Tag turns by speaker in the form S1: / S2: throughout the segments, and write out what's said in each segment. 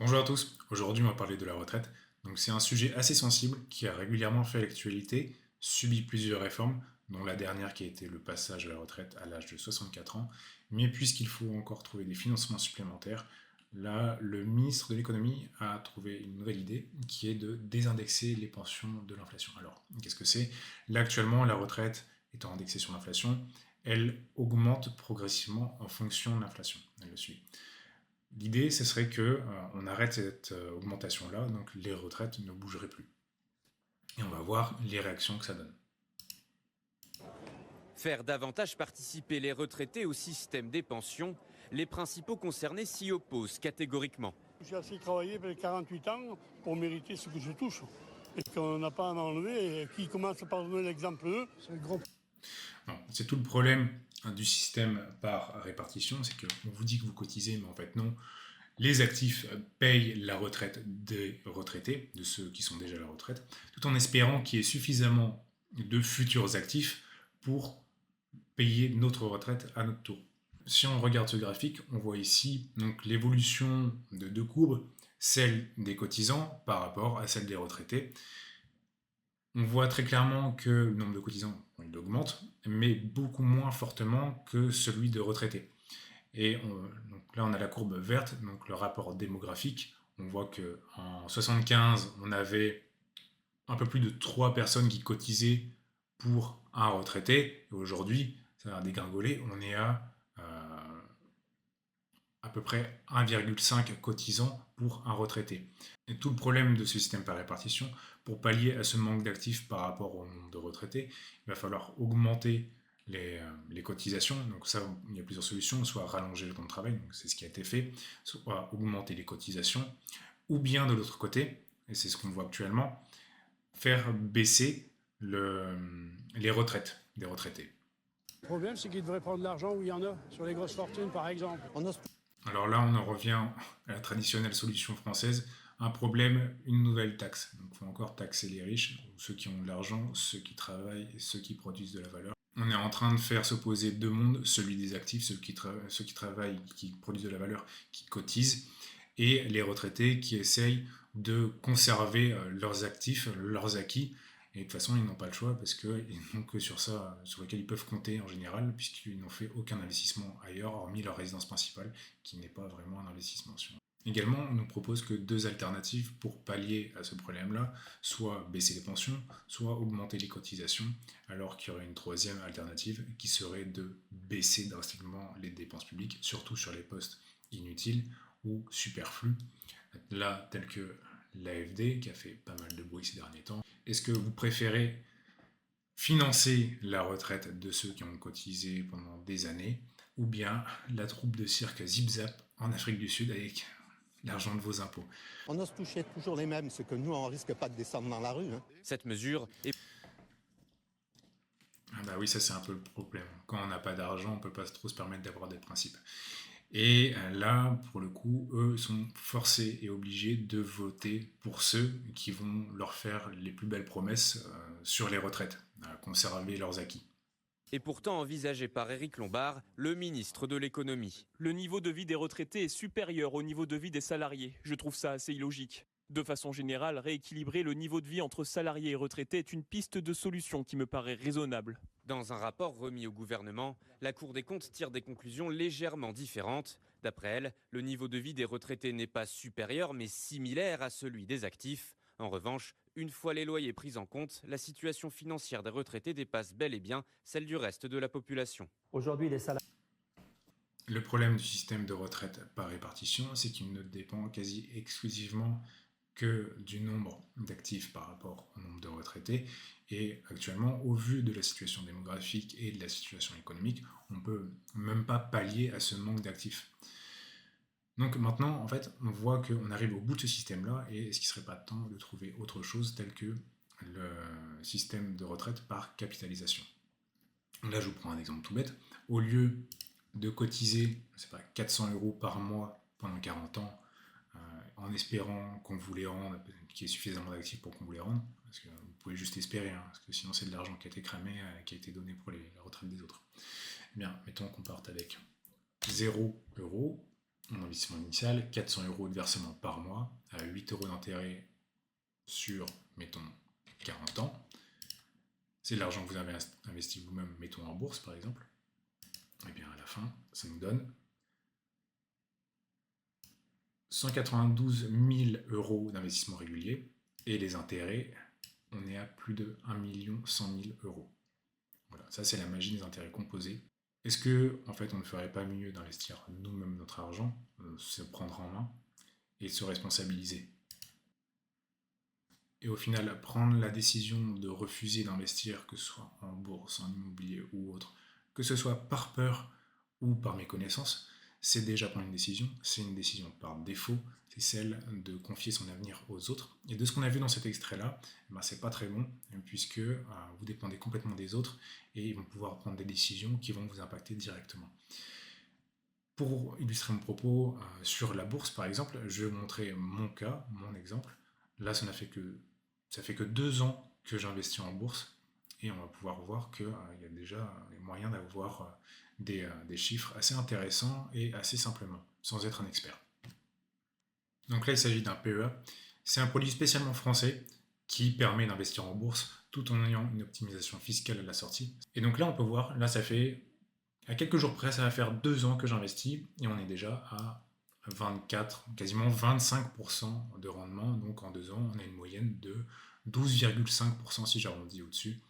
S1: Bonjour à tous, aujourd'hui on va parler de la retraite. Donc c'est un sujet assez sensible qui a régulièrement fait l'actualité, subi plusieurs réformes, dont la dernière qui a été le passage à la retraite à l'âge de 64 ans. Mais puisqu'il faut encore trouver des financements supplémentaires, là le ministre de l'économie a trouvé une nouvelle idée qui est de désindexer les pensions de l'inflation. Alors qu'est-ce que c'est? Là actuellement la retraite étant indexée sur l'inflation, elle augmente progressivement en fonction de l'inflation. Elle le suit. L'idée, ce serait que on arrête cette augmentation-là, donc les retraites ne bougeraient plus. Et on va voir les réactions que ça donne.
S2: Faire davantage participer les retraités au système des pensions, les principaux concernés s'y opposent catégoriquement.
S3: J'ai assez travaillé pour 48 ans pour mériter ce que je touche. Et qu'on n'a pas à m'enlever. Et qui commence par donner l'exemple eux, c'est le gros.
S1: Non, c'est tout le problème du système par répartition, c'est qu'on vous dit que vous cotisez, mais en fait non. Les actifs payent la retraite des retraités, de ceux qui sont déjà à la retraite, tout en espérant qu'il y ait suffisamment de futurs actifs pour payer notre retraite à notre tour. Si on regarde ce graphique, on voit ici donc l'évolution de deux courbes, celle des cotisants par rapport à celle des retraités. On voit très clairement que le nombre de cotisants il augmente, mais beaucoup moins fortement que celui de retraités. Et donc là, on a la courbe verte, donc le rapport démographique. On voit qu'en 75, on avait un peu plus de 3 personnes qui cotisaient pour un retraité. Et aujourd'hui, ça a dégringolé. On est à peu près 1,5 cotisants pour un retraité. Et tout le problème de ce système par répartition, pour pallier à ce manque d'actifs par rapport au nombre de retraités, il va falloir augmenter les cotisations. Donc ça, il y a plusieurs solutions, soit rallonger le temps de travail, donc c'est ce qui a été fait, soit augmenter les cotisations, ou bien de l'autre côté, et c'est ce qu'on voit actuellement, faire baisser les retraites des retraités.
S3: Le problème, c'est qu'ils devraient prendre de l'argent où il y en a, sur les grosses fortunes par exemple.
S1: Alors là, on en revient à la traditionnelle solution française, un problème, une nouvelle taxe. Donc il faut encore taxer les riches, ceux qui ont de l'argent, ceux qui travaillent et ceux qui produisent de la valeur. On est en train de faire s'opposer deux mondes, celui des actifs, ceux qui travaillent, qui produisent de la valeur, qui cotisent, et les retraités qui essayent de conserver leurs actifs, leurs acquis. Et de toute façon, ils n'ont pas le choix parce qu'ils n'ont que sur ça, sur lequel ils peuvent compter en général, puisqu'ils n'ont fait aucun investissement ailleurs, hormis leur résidence principale, qui n'est pas vraiment un investissement. Également, on nous propose que deux alternatives pour pallier à ce problème-là, soit baisser les pensions, soit augmenter les cotisations, alors qu'il y aurait une troisième alternative qui serait de baisser drastiquement les dépenses publiques, surtout sur les postes inutiles ou superflus, là, tel que l'AFD, qui a fait pas mal de bruit ces derniers temps. Est-ce que vous préférez financer la retraite de ceux qui ont cotisé pendant des années, ou bien la troupe de cirque Zip Zap en Afrique du Sud avec l'argent de vos impôts?
S4: On ose toucher toujours les mêmes, ce que nous, on risque pas de descendre dans la rue.
S2: Cette mesure est
S1: Ah bah oui, ça c'est un peu le problème. Quand on n'a pas d'argent, on ne peut pas trop se permettre d'avoir des principes. Et là, pour le coup, eux sont forcés et obligés de voter pour ceux qui vont leur faire les plus belles promesses sur les retraites, à conserver leurs acquis.
S2: Et pourtant envisagée par Éric Lombard, le ministre de l'économie.
S5: Le niveau de vie des retraités est supérieur au niveau de vie des salariés. Je trouve ça assez illogique. De façon générale, rééquilibrer le niveau de vie entre salariés et retraités est une piste de solution qui me paraît raisonnable.
S2: Dans un rapport remis au gouvernement, la Cour des comptes tire des conclusions légèrement différentes. D'après elle, le niveau de vie des retraités n'est pas supérieur mais similaire à celui des actifs. En revanche, une fois les loyers pris en compte, la situation financière des retraités dépasse bel et bien celle du reste de la population.
S6: Aujourd'hui, les salariés.
S1: Le problème du système de retraite par répartition, c'est qu'il ne dépend quasi exclusivement que du nombre d'actifs par rapport au nombre de retraités. Et actuellement, au vu de la situation démographique et de la situation économique, on ne peut même pas pallier à ce manque d'actifs. Donc maintenant, en fait, on voit qu'on arrive au bout de ce système-là, et est-ce qu'il ne serait pas temps de trouver autre chose tel que le système de retraite par capitalisation? Là, je vous prends un exemple tout bête. Au lieu de cotiser, je sais pas, 400 € par mois pendant 40 ans, en espérant qu'on vous les rende, qu'il y ait suffisamment d'actifs pour qu'on vous les rende, parce que vous pouvez juste espérer, hein, parce que sinon c'est de l'argent qui a été cramé, qui a été donné pour la retraite des autres. Eh bien, mettons qu'on parte avec 0 €, mon investissement initial, 400 € de versement par mois, à 8 € d'intérêt sur, mettons, 40 ans. C'est de l'argent que vous avez investi vous-même, mettons en bourse par exemple. Et bien à la fin, ça nous donne 192 000 € d'investissement régulier. Et les intérêts, on est à plus de 1 100 000 €. Voilà, ça c'est la magie des intérêts composés. Est-ce que, en fait, on ne ferait pas mieux d'investir nous-mêmes notre argent, se prendre en main et se responsabiliser? Et au final, prendre la décision de refuser d'investir, que ce soit en bourse, en immobilier ou autre, que ce soit par peur ou par méconnaissance, c'est déjà prendre une décision. C'est une décision par défaut, c'est celle de confier son avenir aux autres. Et de ce qu'on a vu dans cet extrait-là, c'est pas très bon, puisque vous dépendez complètement des autres et ils vont pouvoir prendre des décisions qui vont vous impacter directement. Pour illustrer mon propos, sur la bourse par exemple, je vais vous montrer mon cas, mon exemple. Là, ça fait que 2 ans que j'investis en bourse et on va pouvoir voir qu'il y a déjà les moyens d'avoir des chiffres assez intéressants et assez simplement, sans être un expert. Donc là, il s'agit d'un PEA. C'est un produit spécialement français qui permet d'investir en bourse tout en ayant une optimisation fiscale à la sortie. Et donc là, on peut voir, là, ça fait, à quelques jours près, ça va faire 2 ans que j'investis et on est déjà à 24, quasiment 25% de rendement. Donc en 2 ans, on a une moyenne de 12,5% si j'arrondis au-dessus.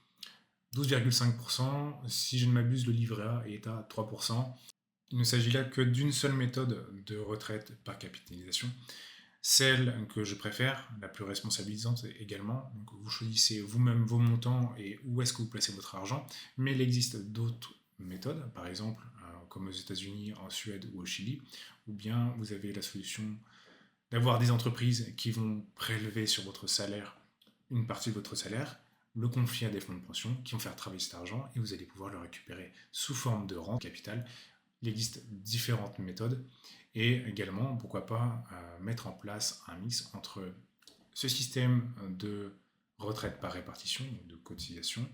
S1: 12,5%, si je ne m'abuse, le livret A est à 3%. Il ne s'agit là que d'une seule méthode de retraite par capitalisation, celle que je préfère, la plus responsabilisante également. Donc vous choisissez vous-même vos montants et où est-ce que vous placez votre argent, mais il existe d'autres méthodes, par exemple comme aux États-Unis, en Suède ou au Chili, ou bien vous avez la solution d'avoir des entreprises qui vont prélever sur votre salaire une partie de votre salaire, le confier à des fonds de pension qui vont faire travailler cet argent et vous allez pouvoir le récupérer sous forme de rente capitale. Il existe différentes méthodes et également, pourquoi pas, mettre en place un mix entre ce système de retraite par répartition, de cotisation,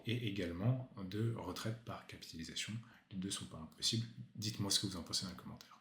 S1: et également de retraite par capitalisation. Les deux ne sont pas impossibles. Dites-moi ce que vous en pensez dans les commentaires.